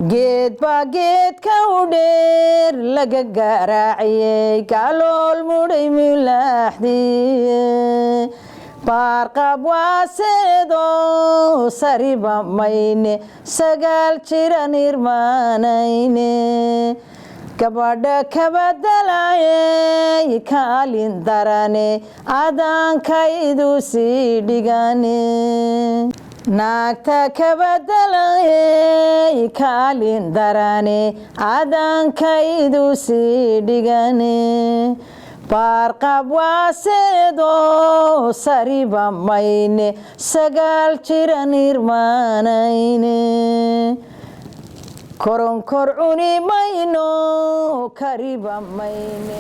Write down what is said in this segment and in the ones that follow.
geed baa geedka u dheer laga garaaciyey galool mudhay milaaxdiye baarqab waaseedo sariba mayne sagaal jiran irmaanayne gabadha kabadalayey kaalin darane adaankaydu sii dhigane naagta kabadalayey kaalin darane adaankaydu sii dhigane baarqab waaseedo sariba mayne sagaal jiran irmaanayne koronkor cuni mayno kariba mayne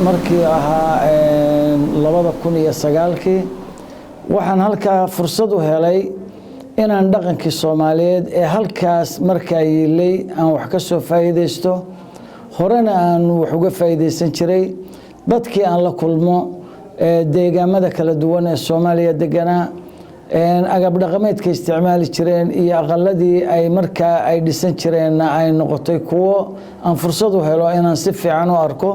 markii ahaa 2009 waxaan halkaa fursad u helay inaan dhaqankii Soomaaliyeed ee halkaas markaa yeelay aan wax ka soo faa'iideysto horena aan wax uga faa'iideysan jiray dadkii aan la kulmo deegaamada kala duwan ee Soomaaliya deganaa agab dhaqameedka isticmaali jireen iyo aqaladii ay markaa ay dhisan jireen ay noqotay kuwo aan fursad u helo inaan si fiican u arko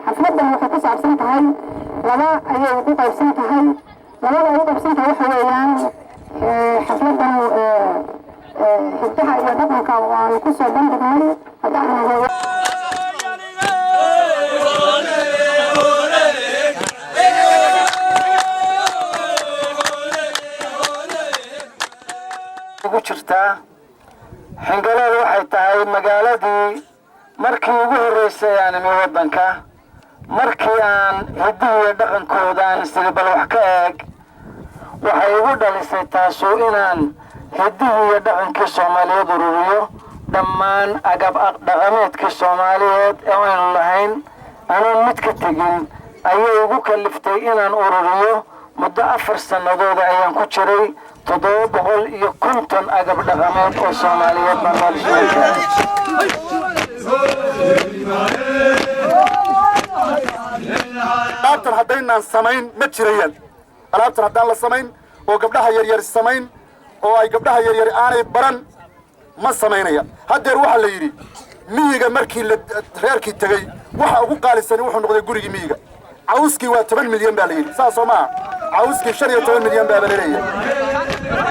xafladan waxay ku saabsan tahay laba ayay ku qaybsan tahay labada ay qaybsan tahay waxa weeyaan xafladan hiddaha iyo dhaqanka waan ku soo bandhignay haddaan ugu jirtaa xingaleel waxay tahay magaaladii markii ugu horeysay aan imi waddanka markii aan hiddihiiyo dhaqankoodan isdibal wax ka eeg waxay igu dhalisay taasu inaan hiddihiiyo dhaqankii Soomaaliyeed ururiyo dhammaan agab dhaqameedkii Soomaaliyeed ee aynu lahayn anaan mid ka tegin ayay igu kaliftay inaan ururiyo muddo 4 sannadood ayaan ku jiray 750 agab dhaqameed oo Soomaaliyeed baan alaabtan haddaynaan samayn ma jirayaan alaabtan haddaan la samayn oo gabdhaha yaryar samayn oo ay gabdhaha yaryar aanay baran ma samaynaya haddeer waxaa la yidhi miyiga markii reerkii tegey waxa ugu qaalisani wuxuu noqday gurigii miyiga cawskii waa 10 milyan baa la yidhi saas oo maaha cawskii 15 milyan baa la leeyahay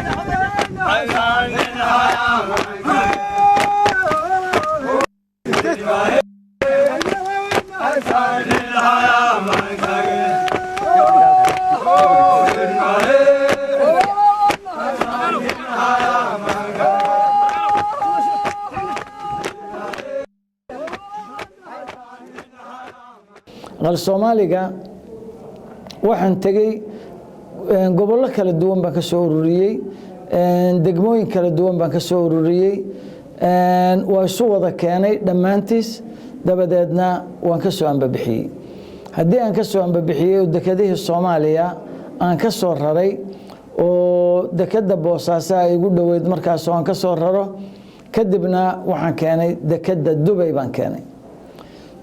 qal Soomaaliga waxaan tagay gobollo kala duwan baan ka soo ururiyay degmooyin kala duwan baan ka soo ururiyay waa isu wada keenay dhammaantiis dabadeedna waan ka soo ambabixiyay haddii aan ka soo ambabixiyay dekedihii Soomaaliya aan ka soo raray oo dekeda Boosaaso ay igu dhaweyd markaas oo aan ka soo raro kadibna waxaan keenay dekeda Dubai baan keenay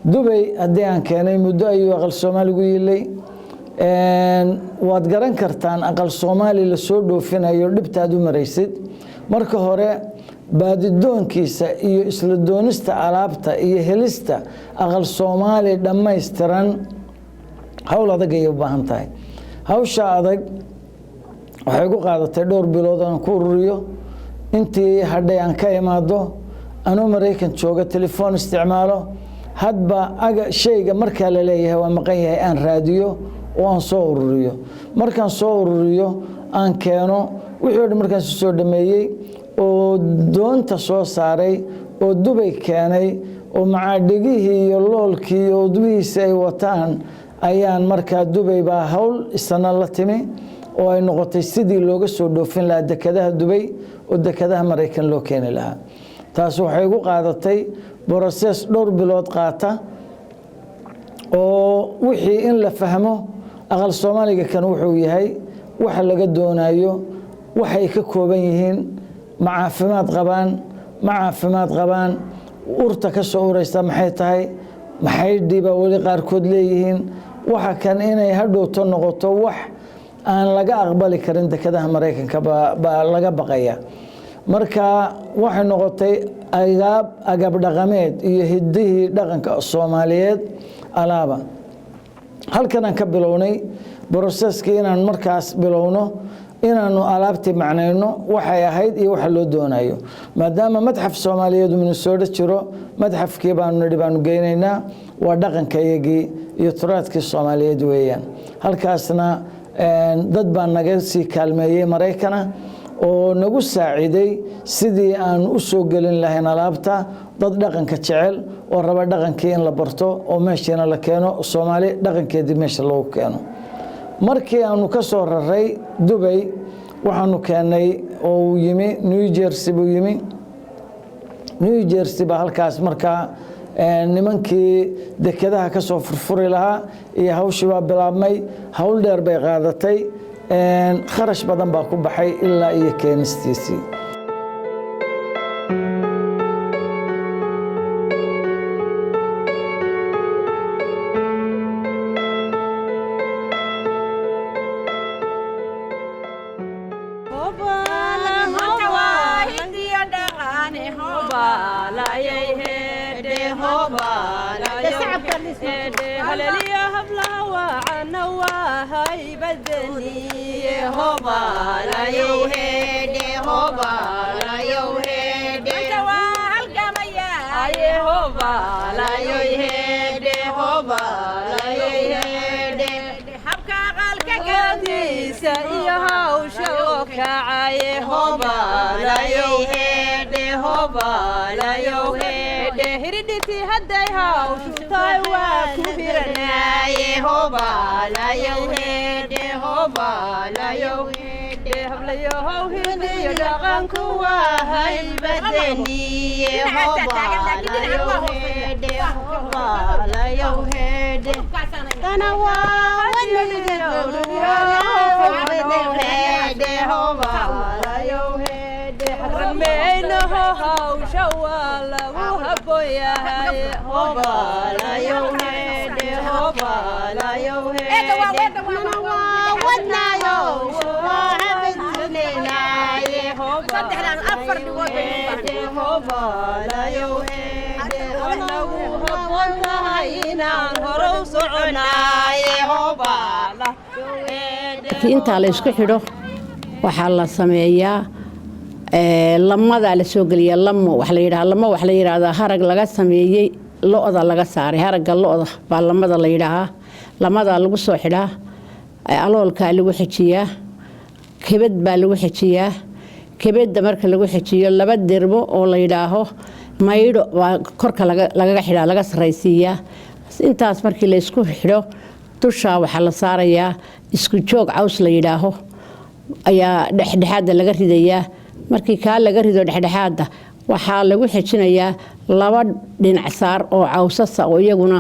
Dubai haddii aan keenay muddo ayuu aqal Soomaaligu yeelay waad garan kartaan aqal Soomaali la soo dhoofinayo dhibtaad u maraysid marka hore baadidoonkiisa iyo isla doonista alaabta iyo helista aqal Soomaali dhammaystiran hawl adag ay u baahan tahay hawsha adag waxay ku qaadatay dhowr bilood aan ku ururiyo intii hadhay aan ka imaado anoo Mareykan jooga telefoon isticmaalo hadba shayga marka la leeyahay waa maqan yahay aan raadiyo oo aan soo ururiyo markaan soo ururiyo aan keeno wixii markaan soo dhameeyay oo doonta soo saaray oo Dubay keenay oo macaadhigihii iyo loolkii iyo udbihiisa ay wataan ayaan markaa Dubay baa hawl isna la timi oo ay noqotay sidii looga soo dhoofin lahaa dekedaha Dubay oo dekedaha Mareykan loo keeni lahaa taas waxay ugu qaadatay process dhowr bilood qaata oo wixii in la fahmo aqal Soomaaliga kan wuxuu yahay waxa laga doonayo waxay ka kooban yihiin caafimaad qabaan urta ka soo uraysa maxay tahay maxay dhiba wali qaarkood leeyihiin waxa kan inay hadhowto noqoto wax aan laga aqbali karin dekedaha Mareykanka baa laga baqaya marka waxay noqotay agab dhaqameed iyo hidihii dhaqanka Soomaaliyeed alaaba halkan aan ka bilownay processkii inaan markaas bilowno inaanu alaabtii macnayno waxay ahayd iyo waxa loo doonayo maadaama madxaf Soomaaliyeed Minnesota jiro madxafkii baanu geynaynaa waa dhaqankayagii iyo turaadkii Soomaaliyeed weeyaan halkaasna dad baa naga sii kaalmeeyay Mareykana oo nagu saaciday sidii aan u soo gelin lahayn alaabta dad dhaqanka jecel oo raba dhaqankii in la barto oo meeshana la keeno Soomaali dhaqankeedii meesha loogu keeno markii aanu ka soo raray Dubay waxaanu keenay oo yimi New Jersey ba halkaas markaa nimankii dekedaha ka soo furfuri lahaa iyo hawshii baa bilaabmay hawl dheer bay qaadatay kharash badan baa ku baxay ilaa iyo keenistiisii inta la isku xidho waxa la sameeyaa lamada la soo galiya lamo wax la yiraahdo harag laga sameeyay looda laga saaray haraga looda baa lamada la yiraahdaa lamada lagu soo xidhaa aloolka lagu xijiyaa kibad baa lagu xijiyaa kibada marka lagu xijiyo laba dirbo oo la yiraahdo maydho korka laga xidhaa laga sareysiiyaa intaas markii la isku xidho dusha waxa la saarayaa isku joog caws la yiraahdo ayaa dhexdhexaad laga ridayaa markii ka laga rido dhexdhexaada waxa lagu xijinayaa laba dhinac saar oo cawsasa oo iyaguna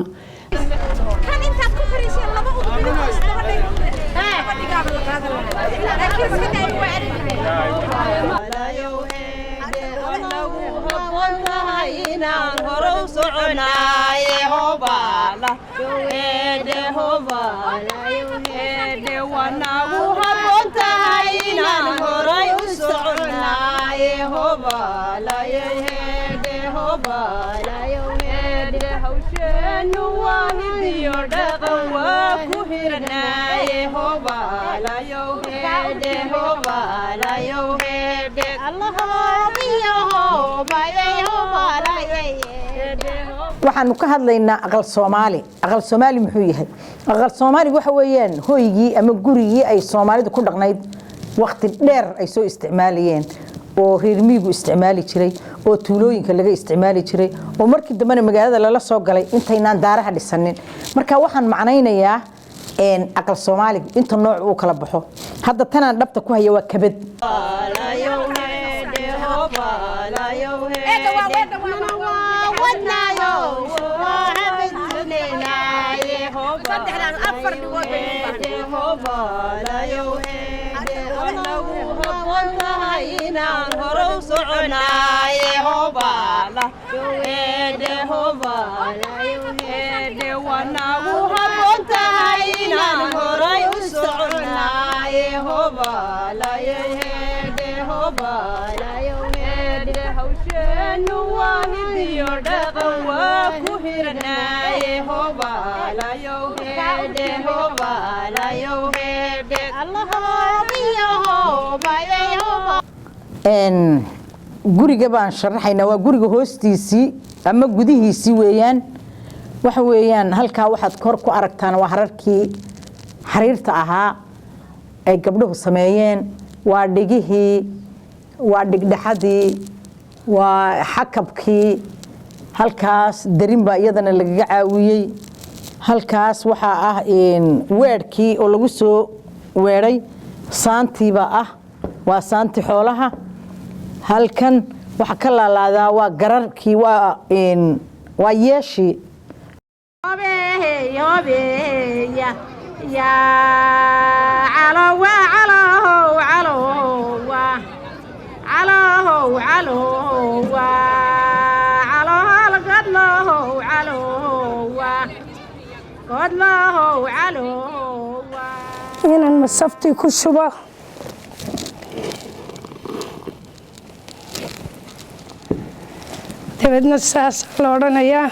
waxaanu ka hadlaynaa aqal Soomaali muxuu yahay aqal Soomaali waxa weeyaan hooygii ama gurigii ay Soomaalidu ku dhaqnayd waqti dheer ay soo isticmaalayeen oo reer miyigu isticmaali jiray oo tuulooyinka laga isticmaali jiray oo markii dambena magaalada lala soo galay intaynaan daaraha dhisanin marka waxaan macnaynayaa aqal Soomaaliga inta nooc uu kala baxo hadda tanaan dhabta ku haya waa kabad guriga baan sharaxaynaa waa guriga hoostiisii ama gudihiisii weeyaan waxa weeyaan halka waxaad kor ku aragtaan waa hararkii xariirta ahaa ay gabdhuhu sameeyeen waa dhigihii waa dhigdhaxadii waa xakabkii halkaas darin baa iyadana lagaga caawiyey halkaas waxaa ah weerkii oo lagu soo weeray saantiiba ah waa saanti xoolaha halkan waxa ka laalaadaa waa gararkii waa yeeshii inaan masaftii ku shubo dabeedna saas la odhanayaa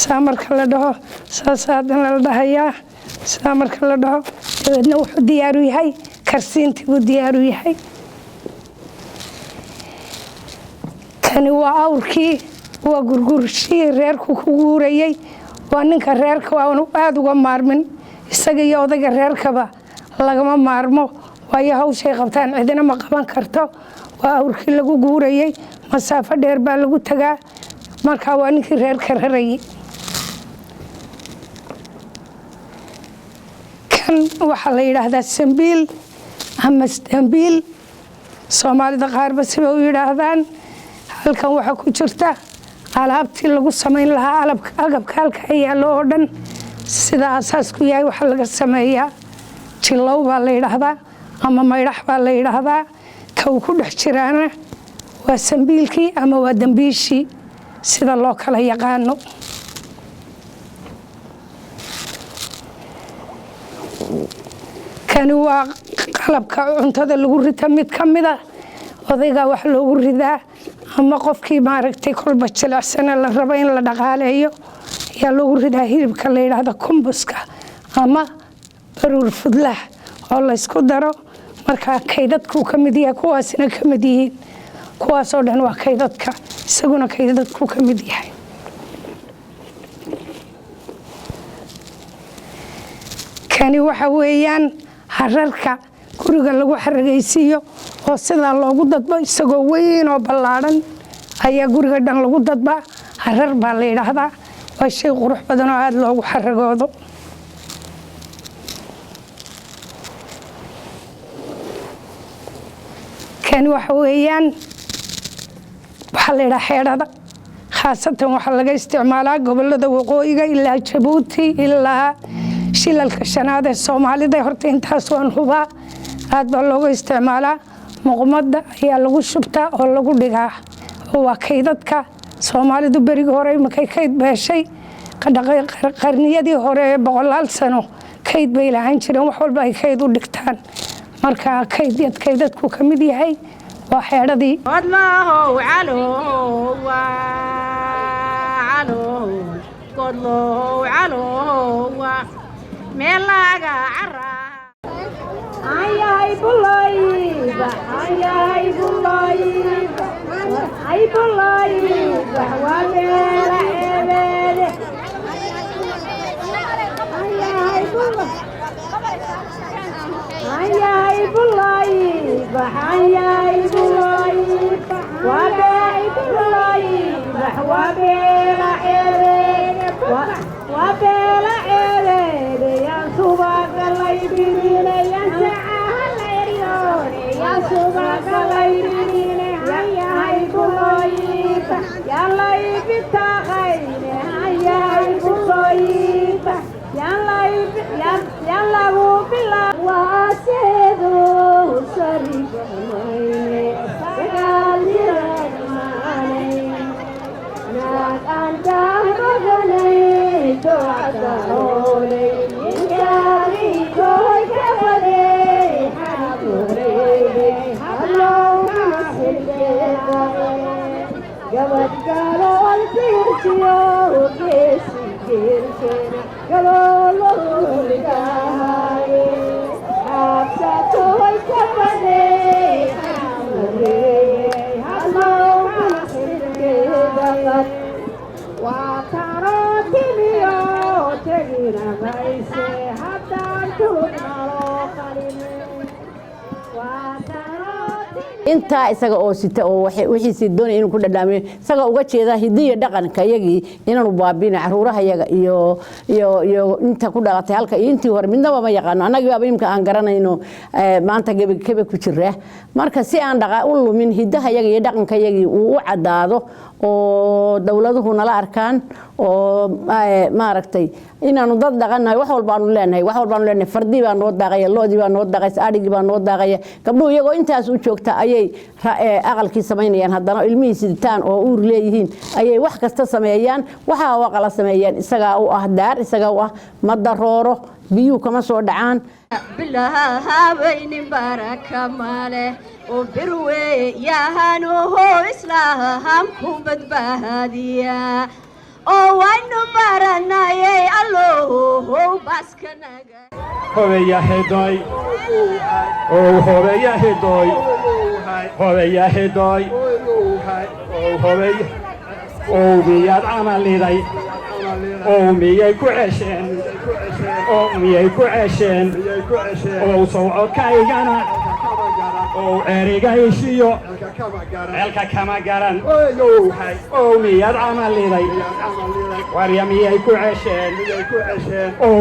saa marka la dhaho saas haddana la dhahayaa saa marka la dhaho dabeedna wuxuu diyaaru yahay karsiintii buu diyaaru yahay kani waa awrkii waa gurgurshii reerku ku guurayey waa ninka reerka waanu aada uga maarmin isaga iyo odayga reerkaba lagama maarmo waayo hawshay qabtaan cidina ma qaban karto waa awrkii lagu guurayey masaafo dheer baa lagu tagaa markaa waa ninkii reerka rarayay kan waxaa la yidhaahdaa sambiil ama stambiil soomaalida qaarba siba u yidhaahdaan halkan waxaa ku jirta alaabtii lagu samayn lahaa agabka halka yaallo oo dhan sida asaasku yahay waxaa laga sameeyaa jilow baa la yidhaahdaa ama maydhax baa la yidhaahdaa ka uu ku dhex jiraana waa sambiilkii ama waa dambiishii sida loo kala yaqaano kani waa qalabka cuntada lagu rita mid ka mida odaygaa wax loogu ridaa ama qofkii maaragtay kolba jilicsana la rabo in la dhaqaaleeyo ayaa loogu ridaa hilibka la yidhaahdo kumbuska ama baruur fudlah oo laysku daro markaa kaydadkuu ka mid yahay kuwaasina ka mid yihiin kuwaasoo dhan waa kaydadka isaguna kaydadkuu ka mid yahay kani waxa weeyaan hararka guriga lagu xaragaysiiyo oo sidaa loogu dadbo isagoo weyn oo ballaadhan ayaa guriga dhan lagu dadbaa harar baa la yidhaahdaa waa shay qurux badan oo aada loogu xaragoodo kani waxa weeyaan waxaa la yidhaha xeedhada khaasatan waxaa laga isticmaalaa gobolada waqooyiga ilaa jabuuti ilaa shilalka shanaad ee soomaalida horta intaas waan hubaa aad baa looga isticmaalaa muqmadda ayaa lagu shubtaa oo lagu dhigaa oo waa kaydadka soomaalidu berigi hore markay kayd beeshay qarniyadii hore ee 100 sano kayd bay lahaan jireen wax walba ay kayd u dhigtaan marka kaydadku ka mid yahay waa xeedhadii meelaga cara ayay bulayba ay bulayba waa meela ebeede ayay bulayba inta isaga oo sita oo wixii si doonay inuu ku dhadhaamiyo isaga uga jeeda hidiyo dhaqanka yagii inaanu baabina caruuraha yaga iyo inta ku dhalatay halka intii hore midnaba ma yaqaan anaga baaba imka aan garanayno maanta gabagaba ku jira marka si aan dhaqa u lumin hidaha yaga iyo dhaqanka yagii uu u cadaado oo dawladuhu nala arkaan oo maaragtay inaanu dad dhaqanahay wax walba aanu leenahay fardi baa noo daaqaya loodi baa noo daaqaysa adhigi baa noo daaqaya gabdhuhu iyagoo intaas u joogta ayay aqalkii samaynayaan haddana ilmihii siditaan oo uur leeyihiin ayay wax kasta sameeyaan waxa oo qala sameeyaan isaga u ah daar isaga u ah madarooro biyuu kama soo dhacaan bilaha hawaynin baraka male oo birwe yahanu ho islaam ku badbaadiya oo waynu baranayay allow baskanaga hobeya hedoy oo hobeya hedoy hobeya hedoy oo hobeya oo biyad amaliday oo miyay ku cesheen oo miyay ku cesheen oo sawcodkaygana oo erigaysiyo elka kama garan oo miyad amaliday warya miyay ku cesheen oo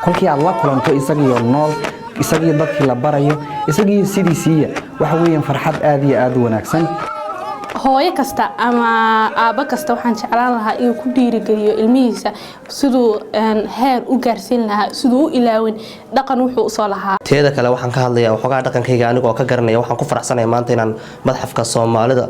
kolkii aad la kulanto isagii nool isagii dadkii la barayo isagii sidiisiiya waxa weeyaan farxad aad iyo aad u wanaagsan hooyo kasta ama aaba kasta waxaan jeclaan lahaa inuu ku dhiirigeliyo ilmihiisa siduu heer u gaarsiin lahaa siduu u ilaawin dhaqan wuxuu u soo lahaa teeda kale waxaan ka hadlayaa waxoogaa dhaqankayga anigoo ka garanaya waxaan ku faraxsanahay maanta inaan madxafka Soomaalida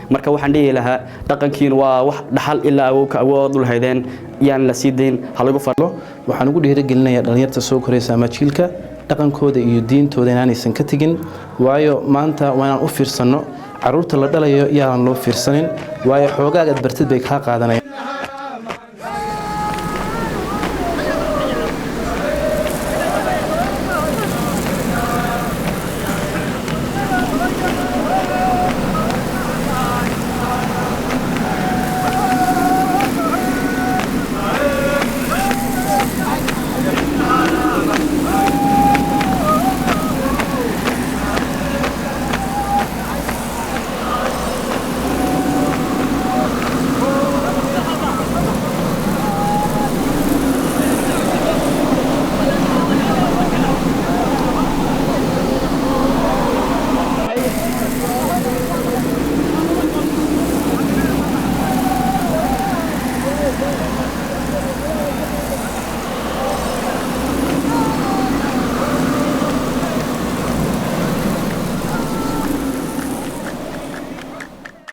marka waxaan dhihi lahaa dhaqankiina waa wax dhaxal ilaa awood u lahaydeen yaan la sii deyn halagu fadlo waxaan ugu dhiirigelinayaa dhalinyarta soo koraysa ama jiilka dhaqankooda iyo diintooda inaanaysan ka tegin waayo maanta waa inaan u fiirsano caruurta la dhalayo yaan loo fiirsanin waayo xoogaaga bartid bay ka qaadanayaan